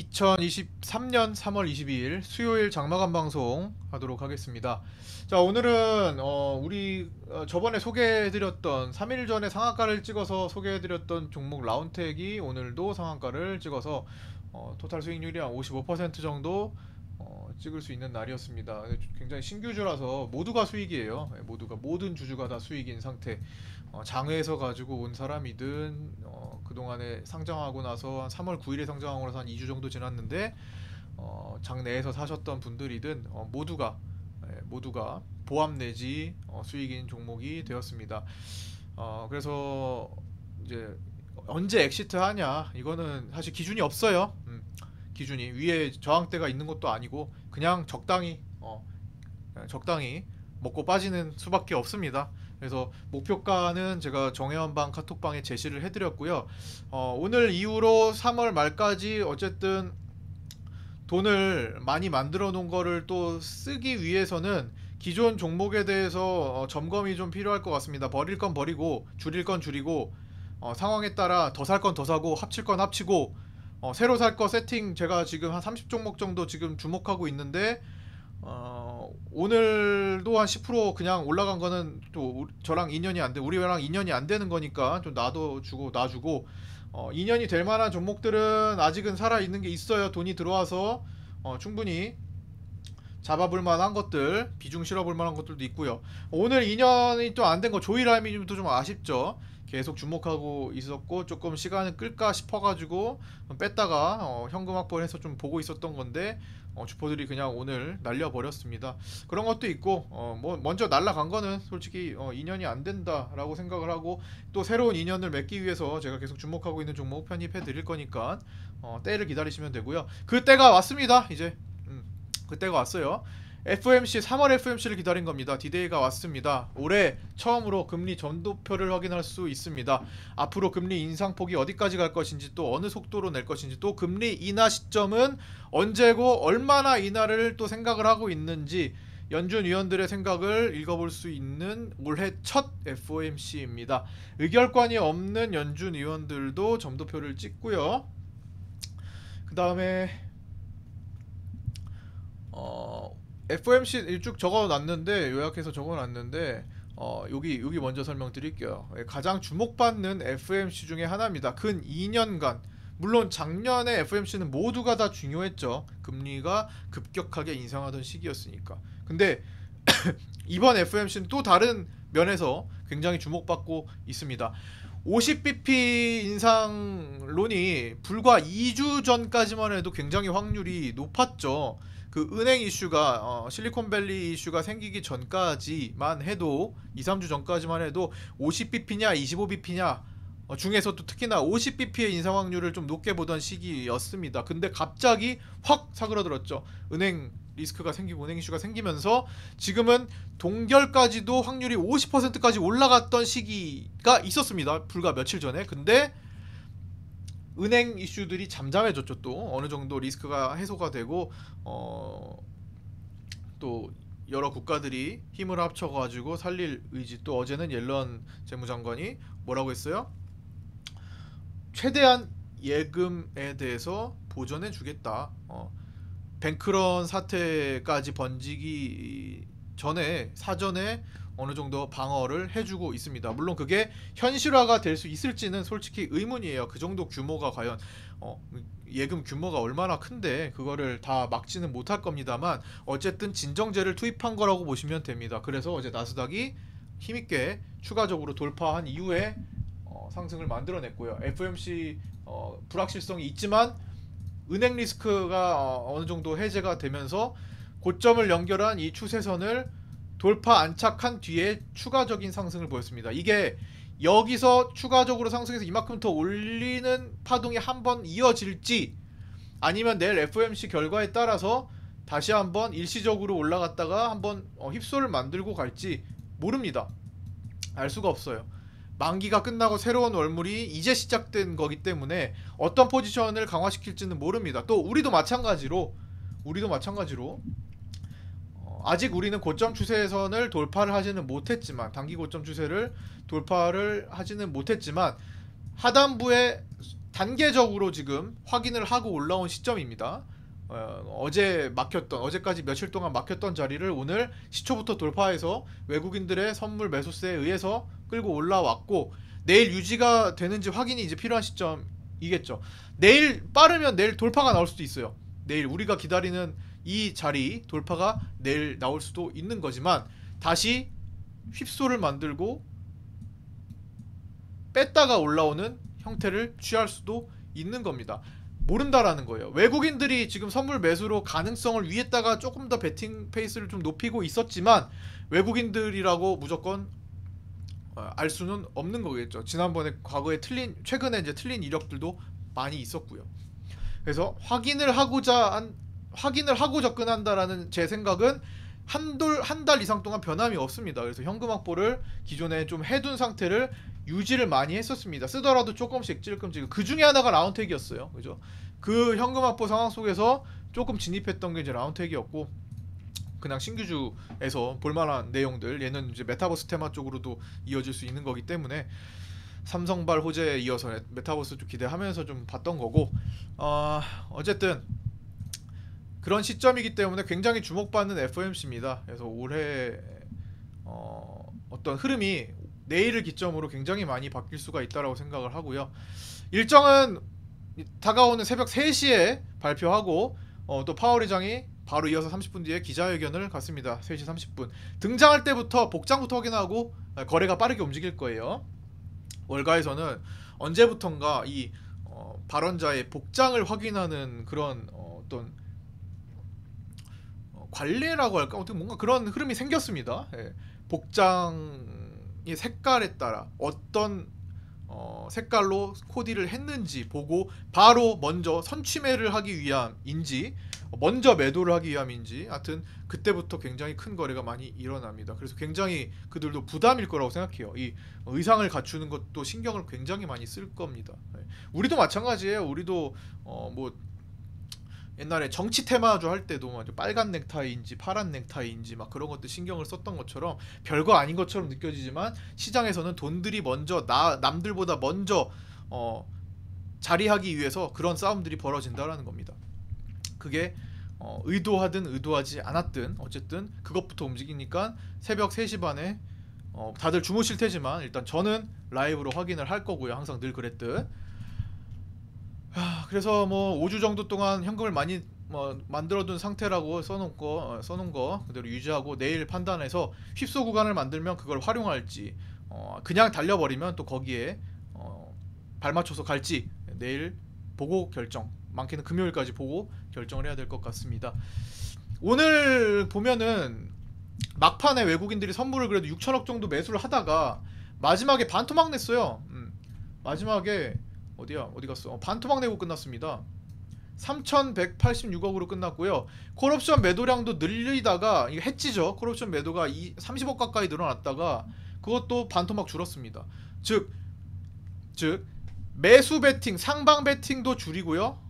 2023년 3월 22일 수요일 장마감 방송 하도록 하겠습니다. 자, 오늘은 우리 저번에 소개해드렸던 3일 전에 상한가를 찍어서 소개해드렸던 종목 라운텍이 오늘도 상한가를 찍어서 토탈 수익률이 한 55% 정도 찍을 수 있는 날이었습니다. 굉장히 신규주라서 모두가 수익이에요. 모두가 모든 주주가 다 수익인 상태. 장외에서 가지고 온 사람이든 그동안에 상장하고 나서 한 3월 9일에 상장하고 나서 한 2주 정도 지났는데 장내에서 사셨던 분들이든 모두가 보합 내지 수익인 종목이 되었습니다. 그래서 이제 언제 엑시트 하냐, 이거는 사실 기준이 없어요. 기준이 위에 저항대가 있는 것도 아니고 그냥 적당히 먹고 빠지는 수밖에 없습니다. 그래서 목표가는 제가 정혜원방 카톡방에 제시를 해드렸고요. 오늘 이후로 3월 말까지 어쨌든 돈을 많이 만들어 놓은 거를 또 쓰기 위해서는 기존 종목에 대해서 점검이 좀 필요할 것 같습니다. 버릴 건 버리고 줄일 건 줄이고 상황에 따라 더 살 건 더 사고 합칠 건 합치고 새로 살 거 세팅 제가 지금 한 30종목 정도 지금 주목하고 있는데 오늘도 한 10% 그냥 올라간 거는 또 저랑 인연이 안 돼, 우리랑 인연이 안 되는 거니까 좀 놔둬주고 놔주고 인연이 될 만한 종목들은 아직은 살아 있는 게 있어요. 돈이 들어와서 충분히 잡아볼 만한 것들, 비중 실어볼 만한 것들도 있고요. 오늘 인연이 또 안 된 거 조이라미님도 좀 아쉽죠. 계속 주목하고 있었고 조금 시간을 끌까 싶어가지고 뺐다가 현금 확보해서 좀 보고 있었던 건데 주포들이 그냥 오늘 날려버렸습니다. 그런 것도 있고 뭐 먼저 날라간 거는 솔직히 인연이 안 된다라고 생각을 하고 또 새로운 인연을 맺기 위해서 제가 계속 주목하고 있는 종목 편입해 드릴 거니까 때를 기다리시면 되고요. 그 때가 왔습니다. 이제 그 때가 왔어요. FOMC 3월 FOMC를 기다린 겁니다. 디데이가 왔습니다. 올해 처음으로 금리 전도표를 확인할 수 있습니다. 앞으로 금리 인상폭이 어디까지 갈 것인지 또 어느 속도로 낼 것인지 또 금리 인하 시점은 언제고 얼마나 인하를 또 생각을 하고 있는지 연준 위원들의 생각을 읽어볼 수 있는 올해 첫 FOMC입니다. 의결권이 없는 연준 위원들도 점도표를 찍고요. 그 다음에 FOMC 쭉 적어놨는데 요약해서 적어놨는데 여기 먼저 설명드릴게요. 가장 주목받는 FOMC 중에 하나입니다. 근 2년간 물론 작년에 FOMC는 모두가 다 중요했죠. 금리가 급격하게 인상하던 시기였으니까. 근데 이번 FOMC는 또 다른 면에서 굉장히 주목받고 있습니다. 50bp 인상론이 불과 2주 전까지만 해도 굉장히 확률이 높았죠. 그 은행 이슈가 실리콘밸리 이슈가 생기기 전까지만 해도 2, 3주 전까지만 해도 50bp냐 25bp냐 중에서도 특히나 50bp의 인상 확률을 좀 높게 보던 시기였습니다. 근데 갑자기 확 사그러들었죠. 은행 리스크가 생기고 은행 이슈가 생기면서 지금은 동결까지도 확률이 50%까지 올라갔던 시기가 있었습니다. 불과 며칠 전에. 근데 은행 이슈들이 잠잠해졌죠. 또 어느 정도 리스크가 해소가 되고 또 여러 국가들이 힘을 합쳐가지고 살릴 의지. 또 어제는 옐런 재무장관이 뭐라고 했어요? 최대한 예금에 대해서 보전해 주겠다. 뱅크런 사태까지 번지기 전에 사전에 어느 정도 방어를 해주고 있습니다. 물론 그게 현실화가 될 수 있을지는 솔직히 의문이에요. 그 정도 규모가 과연 예금 규모가 얼마나 큰데 그거를 다 막지는 못할 겁니다만 어쨌든 진정제를 투입한 거라고 보시면 됩니다. 그래서 어제 나스닥이 힘있게 추가적으로 돌파한 이후에 상승을 만들어냈고요. FOMC 불확실성이 있지만 은행 리스크가 어느 정도 해제가 되면서 고점을 연결한 이 추세선을 돌파 안착한 뒤에 추가적인 상승을 보였습니다. 이게 여기서 추가적으로 상승해서 이만큼 더 올리는 파동이 한번 이어질지 아니면 내일 FOMC 결과에 따라서 다시 한번 일시적으로 올라갔다가 한번 휩소를 만들고 갈지 모릅니다. 알 수가 없어요. 만기가 끝나고 새로운 월물이 이제 시작된 거기 때문에 어떤 포지션을 강화시킬지는 모릅니다. 또 우리도 마찬가지로 아직 우리는 고점 추세선을 돌파를 하지는 못했지만 단기 고점 추세를 돌파를 하지는 못했지만 하단부에 단계적으로 지금 확인을 하고 올라온 시점입니다. 어제 막혔던, 어제까지 며칠 동안 막혔던 자리를 오늘 시초부터 돌파해서 외국인들의 선물 매수세에 의해서 끌고 올라왔고, 내일 유지가 되는지 확인이 이제 필요한 시점이겠죠. 내일 빠르면 내일 돌파가 나올 수도 있어요. 내일 우리가 기다리는 이 자리 돌파가 내일 나올 수도 있는 거지만, 다시 휩소를 만들고 뺐다가 올라오는 형태를 취할 수도 있는 겁니다. 모른다라는 거예요. 외국인들이 지금 선물 매수로 가능성을 위에다가 조금 더 베팅 페이스를 좀 높이고 있었지만, 외국인들이라고 무조건 알 수는 없는 거겠죠. 지난번에 과거에 최근에 이제 틀린 이력들도 많이 있었고요. 그래서 확인을 하고 접근한다라는 제 생각은 한 달 이상 동안 변함이 없습니다. 그래서 현금 확보를 기존에 좀 해둔 상태를 유지를 많이 했었습니다. 쓰더라도 조금씩 찔끔찔끔. 그 중에 하나가 라운텍이었어요. 그죠? 그 현금 확보 상황 속에서 조금 진입했던 게 이제 라운텍이었고, 그냥 신규주에서 볼만한 내용들, 얘는 이제 메타버스 테마 쪽으로도 이어질 수 있는 거기 때문에 삼성발 호재에 이어서 메타버스 좀 기대하면서 좀 봤던 거고, 어쨌든 그런 시점이기 때문에 굉장히 주목받는 FOMC입니다. 그래서 올해 어떤 흐름이 내일을 기점으로 굉장히 많이 바뀔 수가 있다라고 생각을 하고요. 일정은 다가오는 새벽 3시에 발표하고, 또 파월 의장이 바로 이어서 30분 뒤에 기자회견을 갖습니다. 3시 30분. 등장할 때부터 복장부터 확인하고 거래가 빠르게 움직일 거예요. 월가에서는 언제부턴가 이 발언자의 복장을 확인하는 그런 어떤 관례라고 할까? 어떻게 뭔가 그런 흐름이 생겼습니다. 예. 복장의 색깔에 따라 어떤 색깔로 코디를 했는지 보고 바로 먼저 선취매를 하기 위함인지 먼저 매도를 하기 위함인지, 하여튼 그때부터 굉장히 큰 거래가 많이 일어납니다. 그래서 굉장히 그들도 부담일 거라고 생각해요. 이 의상을 갖추는 것도 신경을 굉장히 많이 쓸 겁니다. 네. 우리도 마찬가지예요. 우리도 뭐 옛날에 정치 테마주 할 때도 막 빨간 넥타이인지 파란 넥타이인지 막 그런 것들 신경을 썼던 것처럼 별거 아닌 것처럼 느껴지지만, 시장에서는 돈들이 먼저 남들보다 먼저 자리하기 위해서 그런 싸움들이 벌어진다라는 겁니다. 그게 의도하든 의도하지 않았든 어쨌든 그것부터 움직이니까 새벽 3시 반에 다들 주무실 테지만 일단 저는 라이브로 확인을 할 거고요. 항상 늘 그랬듯. 그래서 뭐 5주 정도 동안 현금을 많이 만들어둔 상태라고 써놓은 거 그대로 유지하고, 내일 판단해서 휩소 구간을 만들면 그걸 활용할지, 그냥 달려버리면 또 거기에 발맞춰서 갈지 내일 보고 결정, 많게는 금요일까지 보고 결정을 해야 될 것 같습니다. 오늘 보면은 막판에 외국인들이 선물을 그래도 6천억 정도 매수를 하다가 마지막에 반토막 냈어요. 마지막에 어디 갔어? 반토막 내고 끝났습니다. 3,186억으로 끝났고요. 콜옵션 매도량도 늘리다가, 이게 해지죠. 콜옵션 매도가 30억 가까이 늘어났다가 그것도 반토막 줄었습니다. 즉 매수 베팅, 상방 베팅도 줄이고요,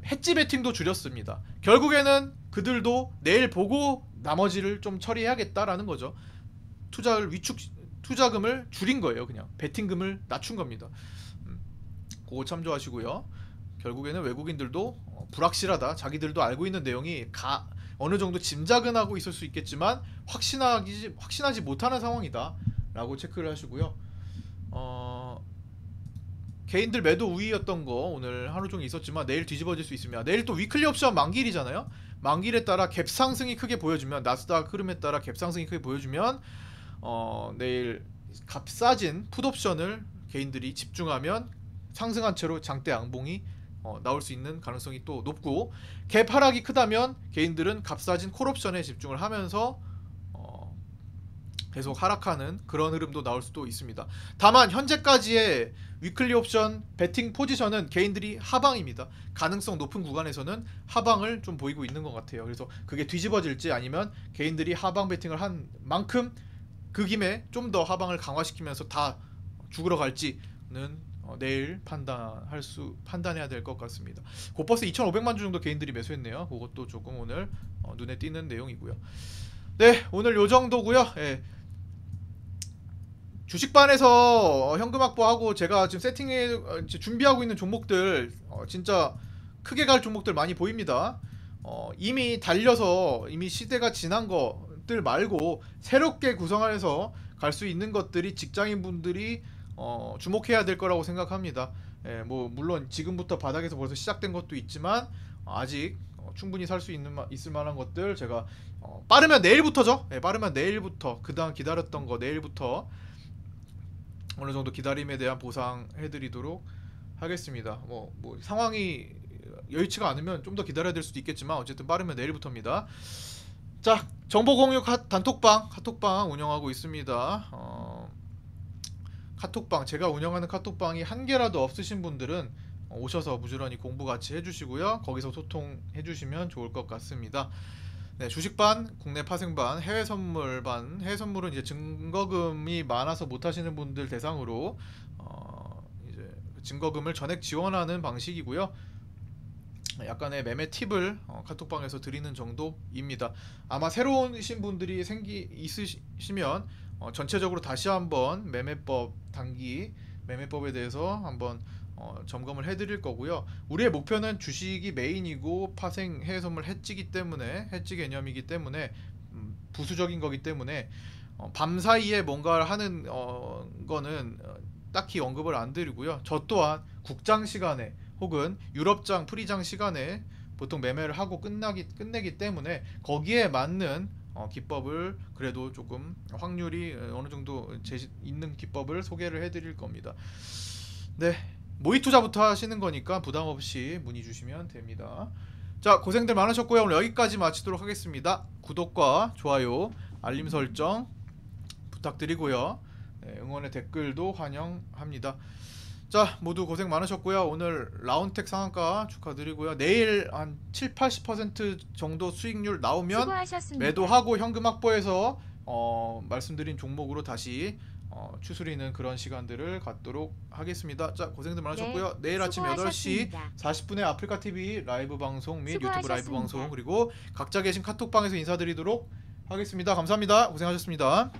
해지 베팅도 줄였습니다. 결국에는 그들도 내일 보고 나머지를 좀 처리해야겠다라는 거죠. 투자금을 줄인 거예요. 그냥 베팅금을 낮춘 겁니다. 그거 참조하시고요. 결국에는 외국인들도 불확실하다, 자기들도 알고 있는 내용이 어느 정도 짐작은 하고 있을 수 있겠지만 확신하지 못하는 상황이다 라고 체크를 하시고요. 개인들 매도 우위였던 거 오늘 하루 종일 있었지만 내일 뒤집어질 수 있습니다. 내일 또 위클리 옵션 만기일이잖아요. 만기일에 따라 갭 상승이 크게 보여주면, 나스닥 흐름에 따라 갭 상승이 크게 보여주면 내일 값싸진 풋옵션을 개인들이 집중하면 상승한 채로 장대 양봉이 나올 수 있는 가능성이 또 높고, 갭 하락이 크다면 개인들은 값싸진 콜옵션에 집중을 하면서 계속 하락하는 그런 흐름도 나올 수도 있습니다. 다만 현재까지의 위클리 옵션 베팅 포지션은 개인들이 하방입니다. 가능성 높은 구간에서는 하방을 좀 보이고 있는 것 같아요. 그래서 그게 뒤집어질지 아니면 개인들이 하방 베팅을 한 만큼 그 김에 좀 더 하방을 강화시키면서 다 죽으러 갈지는 내일 판단해야 될 것 같습니다. 고버스 2,500만 주 정도 개인들이 매수했네요. 그것도 조금 오늘 눈에 띄는 내용이고요. 네, 오늘 요 정도고요. 예. 주식반에서 현금 확보하고 제가 지금 준비하고 있는 종목들 진짜 크게 갈 종목들 많이 보입니다. 이미 달려서 이미 시대가 지난 것들 말고 새롭게 구성해서 갈 수 있는 것들이 직장인분들이 주목해야 될 거라고 생각합니다. 예, 뭐 물론 지금부터 바닥에서 벌써 시작된 것도 있지만 아직 충분히 살 수 있을 만한 것들 제가 빠르면 내일부터죠. 예, 빠르면 내일부터 그다음 기다렸던 거 내일부터 어느 정도 기다림에 대한 보상 해드리도록 하겠습니다. 뭐 상황이 여의치가 않으면 좀 더 기다려야 될 수도 있겠지만 어쨌든 빠르면 내일부터입니다. 자, 정보 공유 카톡방 운영하고 있습니다. 카톡방 제가 운영하는 카톡방이 한 개라도 없으신 분들은 오셔서 부지런히 공부 같이 해주시고요. 거기서 소통해주시면 좋을 것 같습니다. 네, 주식반, 국내 파생반, 해외 선물반. 해외 선물은 이제 증거금이 많아서 못하시는 분들 대상으로 이제 증거금을 전액 지원하는 방식이고요. 약간의 매매 팁을 카톡방에서 드리는 정도입니다. 아마 새로우신 분들이 있으시면 전체적으로 다시 한번 매매법에 대해서 한번 점검을 해드릴 거고요. 우리의 목표는 주식이 메인이고 파생 해외 선물 해지기 때문에 해지 개념이기 때문에 부수적인 거기 때문에 밤 사이에 뭔가를 하는 거는 딱히 언급을 안 드리고요. 저 또한 국장 시간에 혹은 유럽장 프리장 시간에 보통 매매를 하고 끝내기 때문에 거기에 맞는 기법을 그래도 조금 확률이 어느 정도 있는 기법을 소개를 해드릴 겁니다. 네, 모의 투자부터 하시는 거니까 부담 없이 문의 주시면 됩니다. 자, 고생들 많으셨고요. 오늘 여기까지 마치도록 하겠습니다. 구독과 좋아요, 알림 설정 부탁드리고요. 네, 응원의 댓글도 환영합니다. 자, 모두 고생 많으셨고요. 오늘 라운텍 상한가 축하드리고요. 내일 한 7-80% 정도 수익률 나오면 수고하셨습니다. 매도하고 현금 확보해서 말씀드린 종목으로 다시 추스리는 그런 시간들을 갖도록 하겠습니다. 자, 고생들 많으셨고요. 내일 아침 8시 40분에 아프리카TV 라이브 방송 및 유튜브 라이브 방송 그리고 각자 계신 카톡방에서 인사드리도록 하겠습니다. 감사합니다. 고생하셨습니다.